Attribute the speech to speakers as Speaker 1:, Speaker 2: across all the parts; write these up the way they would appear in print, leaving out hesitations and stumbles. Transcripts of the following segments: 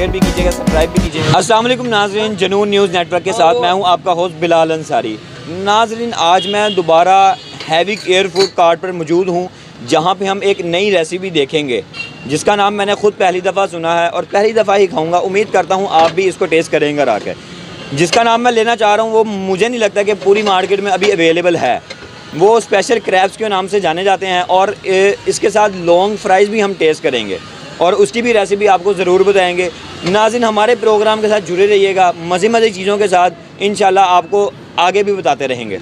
Speaker 1: Share भी कीजिएगा, subscribe भी कीजिएगा। अस्सलाम वालेकुम नाज़रीन, जनून न्यूज़ नेटवर्क के साथ मैं हूं आपका होस्ट बिलाल अंसारी। नाज़रीन, आज मैं दोबारा हैविक एयर फूड कार्ट पर मौजूद हूं, जहां पे हम एक नई रेसिपी देखेंगे जिसका नाम मैंने ख़ुद पहली दफ़ा सुना है और पहली दफ़ा ही खाऊंगा। उम्मीद करता हूं आप भी इसको टेस्ट करेंगे आकर। जिसका नाम मैं लेना चाह रहा हूं वो मुझे नहीं लगता कि पूरी मार्केट में अभी अवेलेबल है। वो स्पेशल क्रैब्स के नाम से जाने जाते हैं और इसके साथ लॉन्ग फ्राइज़ भी हम टेस्ट करेंगे और उसकी भी रेसिपी आपको ज़रूर बताएंगे। नाज़रीन, हमारे प्रोग्राम के साथ जुड़े रहिएगा, मज़े चीज़ों के साथ इंशाल्लाह आपको आगे भी बताते रहेंगे।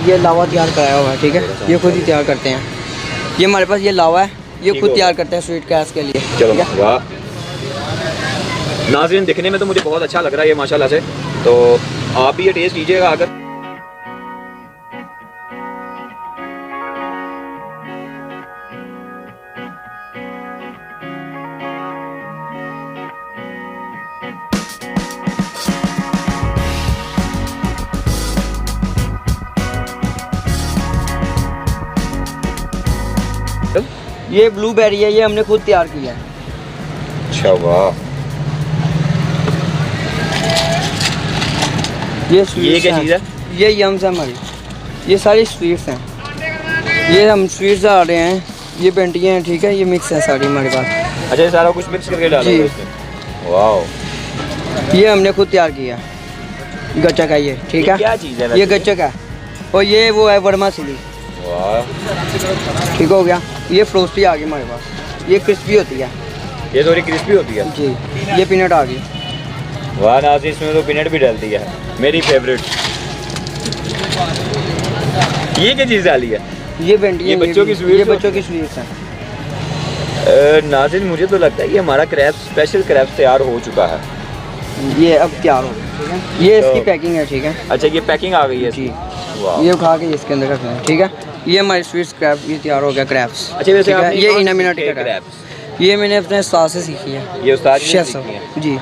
Speaker 2: ये लावा तैयार कराया हुआ है, ठीक है, ये खुद ही तैयार करते हैं। ये हमारे पास ये लावा है, ये खुद तैयार करते हैं स्वीट कैस के लिए।
Speaker 1: चलो वाह नाज़रीन, दिखने में तो मुझे बहुत अच्छा लग रहा है ये माशाल्लाह से, तो आप भी ये टेस्ट कीजिएगा अगर।
Speaker 2: ये ब्लूबेरी है, ये हमने खुद तैयार किया है।
Speaker 1: अच्छा वाह,
Speaker 2: ये
Speaker 1: क्या चीज़ है?
Speaker 2: ये यम्स है हमारी, ये सारी स्वीट्स हैं। ये हम स्वीट्स डाल रहे हैं, ये पेंटियाँ हैं, ठीक है, ये मिक्स है सारी हमारे पास।
Speaker 1: अच्छा, ये सारा कुछ मिक्स करके डाला है इसमें। वाह,
Speaker 2: ये हमने खुद तैयार किया, गच्चक है ये, ठीक है।
Speaker 1: क्या चीज़ है?
Speaker 2: ये गच्चक है और ये वो है वर्मा चिली।
Speaker 1: वाह,
Speaker 2: ठीक हो गया। ये फ्रोस्टी आ गई हमारे पास, ये क्रिस्पी होती है,
Speaker 1: ये थोड़ी क्रिस्पी होती है
Speaker 2: जी। ये पीनट आ गई।
Speaker 1: वाह नाज़रीन, इसमें तो पीनट भी डाल दिया है, मेरी फेवरेट। ये क्या चीज़ डाली है?
Speaker 2: ये पेंटियाँ,
Speaker 1: ये बच्चों की स्वीट्स,
Speaker 2: ये बच्चों की स्वीट्स हैं।
Speaker 1: नाज़रीन, मुझे तो लगता है कि हमारा क्रैब्स स्पेशल क्रैब्स तैयार हो चुका है।
Speaker 2: ये अब तैयार हो गया, ठीक है। ये इसकी पैकिंग है, ठीक है।
Speaker 1: अच्छा, ये पैकिंग आ गई है
Speaker 2: जी।
Speaker 1: वाह,
Speaker 2: ये उठा के इसके अंदर रखना है, ठीक है। ये हमारी स्वीट्स क्रैब, ये तैयार हो गया क्रैब्स।
Speaker 1: अच्छा, वैसे
Speaker 2: ठीक है?
Speaker 1: आपने
Speaker 2: ये
Speaker 1: कौन
Speaker 2: इना
Speaker 1: सी
Speaker 2: मीना
Speaker 1: सीखी है क्रैब्स?
Speaker 2: ये मैंने अपने उस्ताद से सीखी है।
Speaker 1: ये उस्ताद ने
Speaker 2: शेफ
Speaker 1: सीखी है?
Speaker 2: साहब जी।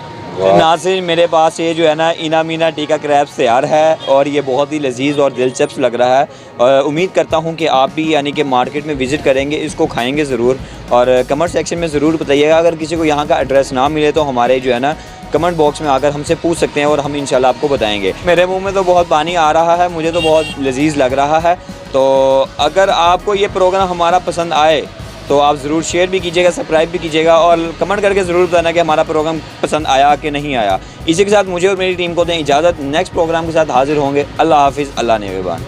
Speaker 1: नाज़रीन, मेरे पास ये जो है ना इना मीना टीका क्रैब्स तैयार है और ये बहुत ही लजीज और दिलचस्प लग रहा है। उम्मीद करता हूँ कि आप भी यानी कि मार्केट में विज़िट करेंगे, इसको खाएंगे ज़रूर और कमेंट सेक्शन में ज़रूर बताइएगा। अगर किसी को यहाँ का एड्रेस ना मिले तो हमारे जो है ना कमेंट बॉक्स में आकर हमसे पूछ सकते हैं और हम इंशाल्लाह आपको बताएंगे। मेरे मुंह में तो बहुत पानी आ रहा है, मुझे तो बहुत लजीज लग रहा है। तो अगर आपको ये प्रोग्राम हमारा पसंद आए तो आप ज़रूर शेयर भी कीजिएगा, सब्सक्राइब भी कीजिएगा और कमेंट करके ज़रूर बताना कि हमारा प्रोग्राम पसंद आया कि नहीं आया। इसी के साथ मुझे और मेरी टीम को दें इजाज़त, नेक्स्ट प्रोग्राम के साथ हाजिर होंगे। अल्लाह हाफिज़, अल्लाह निगहबान।